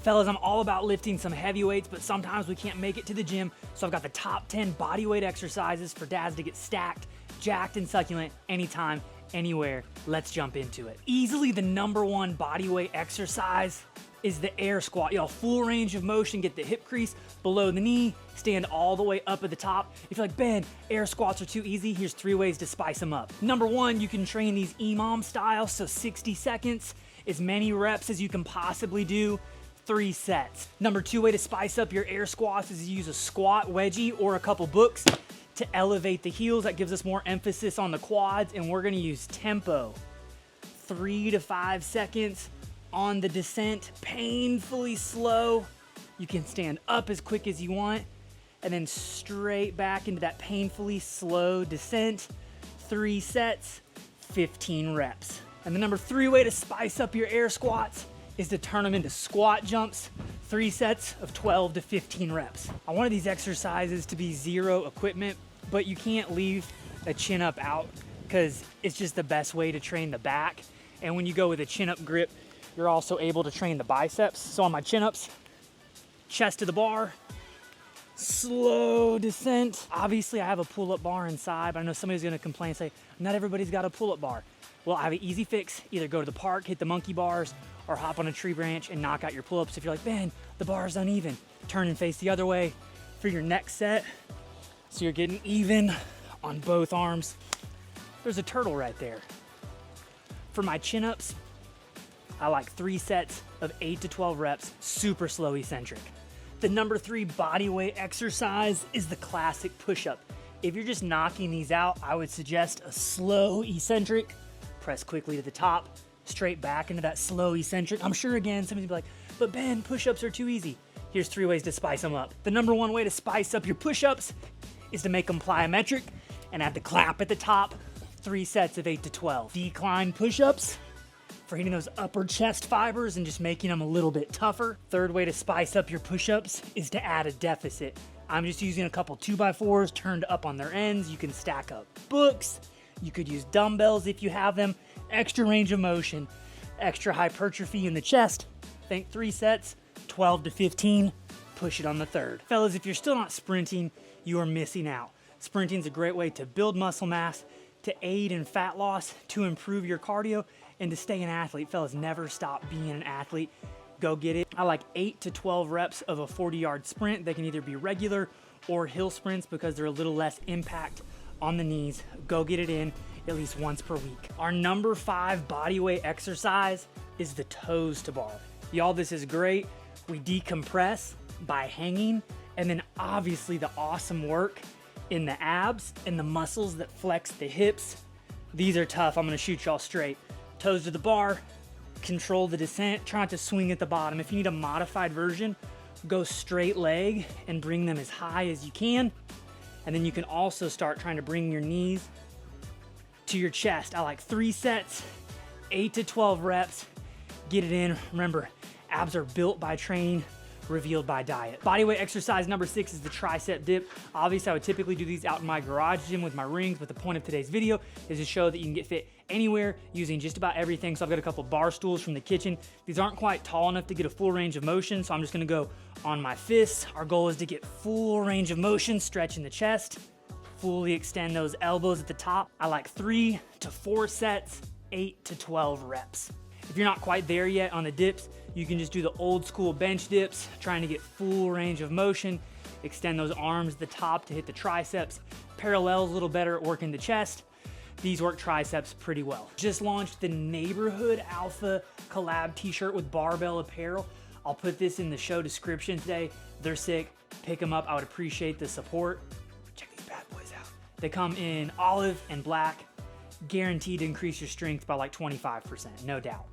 Fellas, I'm all about lifting some heavy weights, but sometimes we can't make it to the gym, so I've got the top 10 bodyweight exercises for dads to get stacked, jacked, and succulent anytime, anywhere. Let's jump into it. Easily the #1 bodyweight exercise is the air squat. Y'all, full range of motion, get the hip crease below the knee, stand all the way up at the top. If you're like, Ben, air squats are too easy, here's 3 ways to spice them up. #1, you can train these EMOM style, so 60 seconds, as many reps as you can possibly do, 3 sets. #2 way to spice up your air squats is to use a squat wedgie or a couple books to elevate the heels. That gives us more emphasis on the quads, and we're gonna use tempo. 3 to 5 seconds on the descent, painfully slow. You can stand up as quick as you want, and then straight back into that painfully slow descent. 3 sets, 15 reps. And the #3 way to spice up your air squats is to turn them into squat jumps. 3 sets of 12 to 15 reps. I wanted these exercises to be zero equipment, but you can't leave a chin up out because it's just the best way to train the back. And when you go with a chin up grip, you're also able to train the biceps. So on my chin ups, chest to the bar, slow descent. Obviously I have a pull-up bar inside, but I know somebody's gonna complain and say, not everybody's got a pull-up bar. Well, I have an easy fix. Either go to the park, hit the monkey bars, or hop on a tree branch and knock out your pull-ups. If you're like, Ben, the bar is uneven, turn and face the other way for your next set. So you're getting even on both arms. There's a turtle right there. For my chin-ups, I like 3 sets of 8 to 12 reps, super slow eccentric. The #3 bodyweight exercise is the classic push-up. If you're just knocking these out, I would suggest a slow eccentric. Press quickly to the top, straight back into that slow eccentric. I'm sure again, somebody's gonna be like, but Ben, push-ups are too easy. Here's 3 ways to spice them up. The #1 way to spice up your push-ups is to make them plyometric and add the clap at the top. 3 sets of 8 to 12. Decline push-ups for hitting those upper chest fibers and just making them a little bit tougher. 3rd way to spice up your push-ups is to add a deficit. I'm just using a couple 2x4s turned up on their ends. You can stack up books. You could use dumbbells if you have them. Extra range of motion, extra hypertrophy in the chest. Think 3 sets, 12 to 15. Push it on the 3rd. Fellas, if you're still not sprinting, you are missing out. Sprinting is a great way to build muscle mass, to aid in fat loss, to improve your cardio, and to stay an athlete. Fellas, never stop being an athlete. Go get it. I like 8 to 12 reps of a 40-yard sprint. They can either be regular or hill sprints because they're a little less impact on the knees. Go get it in at least once per week. Our #5 bodyweight exercise is the toes to bar. Y'all, this is great. We decompress by hanging, and then obviously the awesome work in the abs and the muscles that flex the hips. These are tough. I'm gonna shoot y'all straight. Toes to the bar, control the descent, try not to swing at the bottom. If you need a modified version, go straight leg and bring them as high as you can. And then you can also start trying to bring your knees to your chest. I like 3 sets, 8 to 12 reps. Get it in. Remember, abs are built by training, revealed by diet. Bodyweight exercise #6 is the tricep dip. Obviously, I would typically do these out in my garage gym with my rings, but the point of today's video is to show that you can get fit anywhere using just about everything. So I've got a couple bar stools from the kitchen. These aren't quite tall enough to get a full range of motion, so I'm just gonna go on my fists. Our goal is to get full range of motion, stretching the chest, fully extend those elbows at the top. I like 3 to 4 sets, 8 to 12 reps. If you're not quite there yet on the dips, you can just do the old school bench dips, trying to get full range of motion, extend those arms at the top to hit the triceps, parallels a little better at working the chest. These work triceps pretty well. Just launched the Neighborhood Alpha collab t-shirt with Barbell Apparel. I'll put this in the show description today. They're sick, pick them up. I would appreciate the support. Check these bad boys out. They come in olive and black, guaranteed to increase your strength by like 25%, no doubt.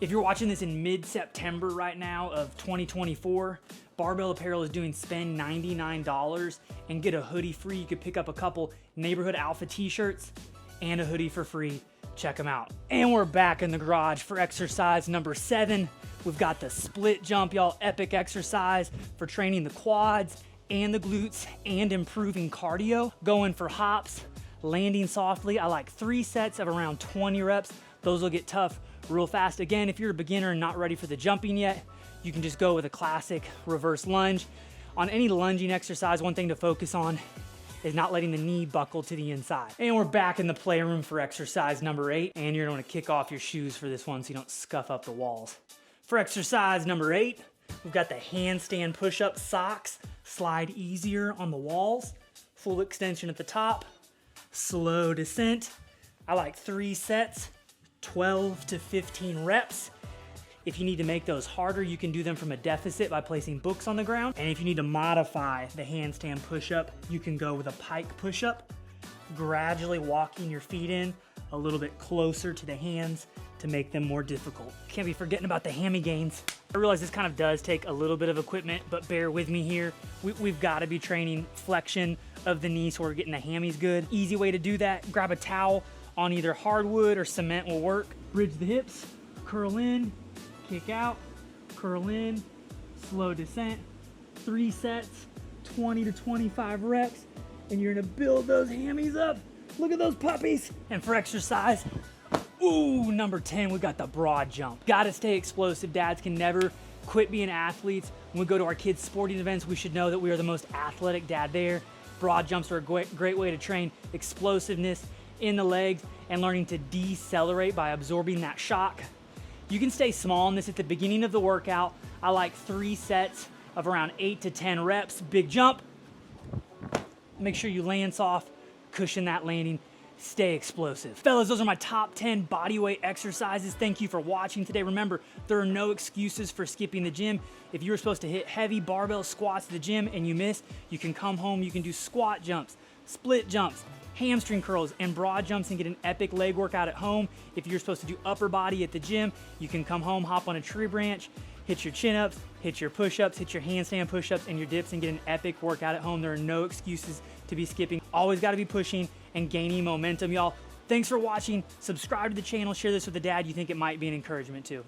If you're watching this in mid-September right now of 2024, Barbell Apparel is doing spend $99 and get a hoodie free. You could pick up a couple Neighborhood Alpha t-shirts and a hoodie for free. Check them out. And we're back in the garage for exercise #7. We've got the split jump, y'all. Epic exercise for training the quads and the glutes and improving cardio. Going for hops, landing softly. I like 3 sets of around 20 reps. Those will get tough real fast. Again, if you're a beginner and not ready for the jumping yet, you can just go with a classic reverse lunge. On any lunging exercise, one thing to focus on is not letting the knee buckle to the inside. And we're back in the playroom for exercise number 8, and you're gonna wanna kick off your shoes for this one so you don't scuff up the walls. For exercise number 8, we've got the handstand push-up socks. Slide easier on the walls, full extension at the top, slow descent. I like 3 sets, 12 to 15 reps. If you need to make those harder, you can do them from a deficit by placing books on the ground. And if you need to modify the handstand push-up, you can go with a pike push-up, gradually walking your feet in a little bit closer to the hands to make them more difficult. Can't be forgetting about the hammy gains. I realize this kind of does take a little bit of equipment, but bear with me here. We've got to be training flexion of the knee so we're getting the hammies good. Easy way to do that, grab a towel on either hardwood or cement will work. Bridge the hips, curl in, kick out, curl in, slow descent, 3 sets, 20 to 25 reps, and you're gonna build those hammies up. Look at those puppies. And for exercise, number 10, we got the broad jump. Gotta stay explosive. Dads can never quit being athletes. When we go to our kids' sporting events, we should know that we are the most athletic dad there. Broad jumps are a great way to train explosiveness in the legs and learning to decelerate by absorbing that shock. You can stay small on this at the beginning of the workout. I like 3 sets of around 8 to 10 reps. Big jump. Make sure you land soft, cushion that landing, stay explosive. Fellas, those are my top 10 bodyweight exercises. Thank you for watching today. Remember, there are no excuses for skipping the gym. If you were supposed to hit heavy barbell squats at the gym and you miss, you can come home, you can do squat jumps, split jumps, hamstring curls, and broad jumps and get an epic leg workout at home. If you're supposed to do upper body at the gym, you can come home, hop on a tree branch, hit your chin-ups, hit your push-ups, hit your handstand push-ups and your dips and get an epic workout at home. There are no excuses to be skipping. Always got to be pushing and gaining momentum, y'all. Thanks for watching. Subscribe to the channel. Share this with a dad you think it might be an encouragement to.